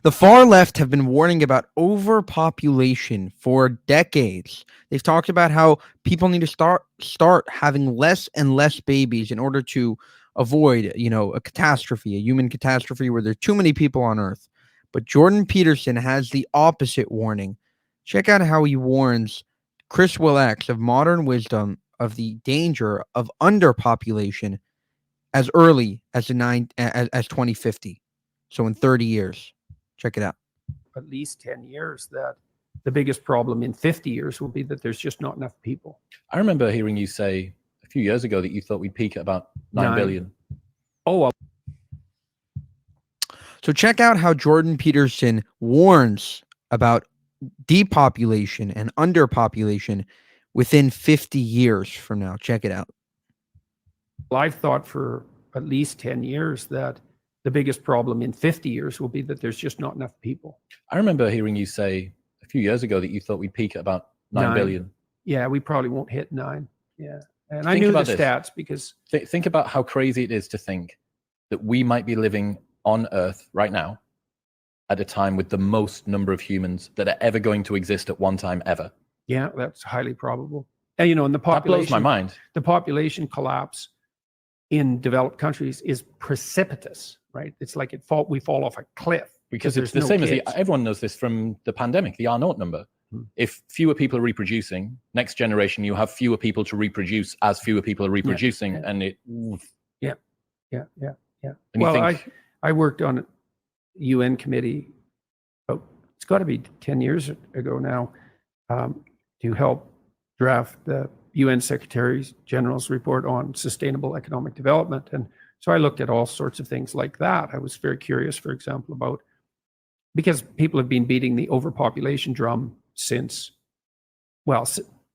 The far left have been warning about overpopulation for decades. They've talked about how people need to start having less and less babies in order to avoid, a catastrophe, a human catastrophe where there's too many people on Earth. But Jordan Peterson has the opposite warning. Check out how he warns Chris Willx of Modern Wisdom of the danger of underpopulation as early as 2050. So in 30 years. Check it out. At least 10 years that the biggest problem in 50 years will be that there's just not enough people. I remember hearing you say a few years ago that you thought we'd peak at about 9 billion. Oh, so check out how Jordan Peterson warns about depopulation and underpopulation within 50 years from now. Check it out. I've thought for at least 10 years that the biggest problem in 50 years will be that there's just not enough people. I remember hearing you say a few years ago that you thought we'd peak at about 9 billion. Yeah, we probably won't hit 9. Yeah. And I knew the stats because... Think about how crazy it is to think that we might be living on Earth right now at a time with the most number of humans that are ever going to exist at one time ever. Yeah, that's highly probable. And, and the population... That blows my mind. The population collapse in developed countries is precipitous, right? It's like we fall off a cliff. Because it's the same as everyone knows this from the pandemic, the R0 number. If fewer people are reproducing, next generation, you have fewer people to reproduce as fewer people are reproducing. Yeah. And it... Yeah. And well, I worked on a UN committee, it's got to be 10 years ago now, to help draft the UN Secretary General's report on sustainable economic development. And so I looked at all sorts of things like that. I was very curious, for example, about, because people have been beating the overpopulation drum since, well,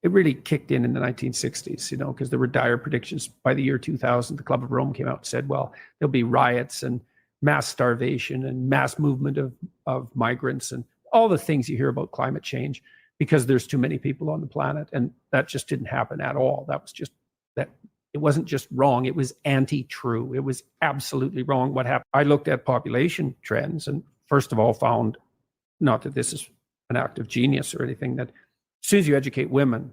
it really kicked in the 1960s, because there were dire predictions. By the year 2000, the Club of Rome came out and said, well, there'll be riots and mass starvation and mass movement of migrants and all the things you hear about climate change, because there's too many people on the planet. And that just didn't happen at all. That was just that. It wasn't just wrong. It was anti-true. It was absolutely wrong what happened. I looked at population trends and first of all found, not that this is an act of genius or anything, that as soon as you educate women,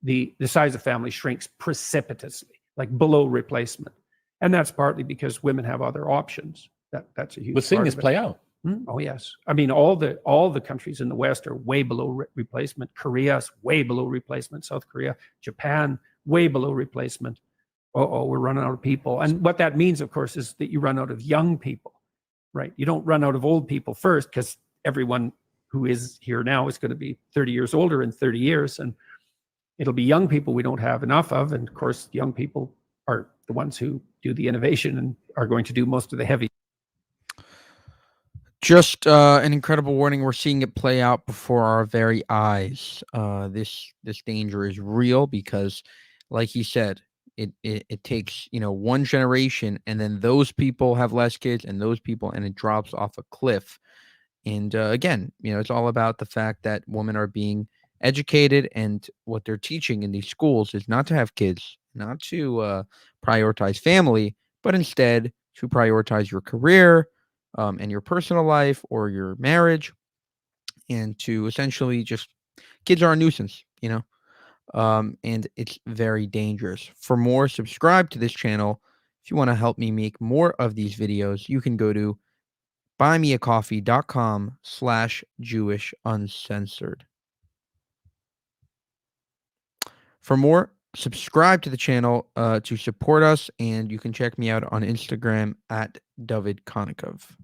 the size of family shrinks precipitously, like below replacement. And that's partly because women have other options. That's a huge part. We're seeing this play out. Oh, yes. I mean, all the countries in the West are way below replacement. Korea's way below replacement. South Korea, Japan, way below replacement. We're running out of people. And what that means, of course, is that you run out of young people, right? You don't run out of old people first, because everyone who is here now is going to be 30 years older in 30 years. And it'll be young people we don't have enough of. And of course, young people are the ones who do the innovation and are going to do most of the heavy. Just an incredible warning. We're seeing it play out before our very eyes. This danger is real because, like he said, it takes one generation, and then those people have less kids, and those people, and it drops off a cliff. And again, it's all about the fact that women are being educated, and what they're teaching in these schools is not to have kids, not to prioritize family, but instead to prioritize your career. And your personal life or your marriage, and to essentially just, kids are a nuisance, and it's very dangerous. For more, subscribe to this channel. If you want to help me make more of these videos, you can go to buymeacoffee.com/Jewish Uncensored. For more, subscribe to the channel to support us, and you can check me out on Instagram at Dovid Konikov.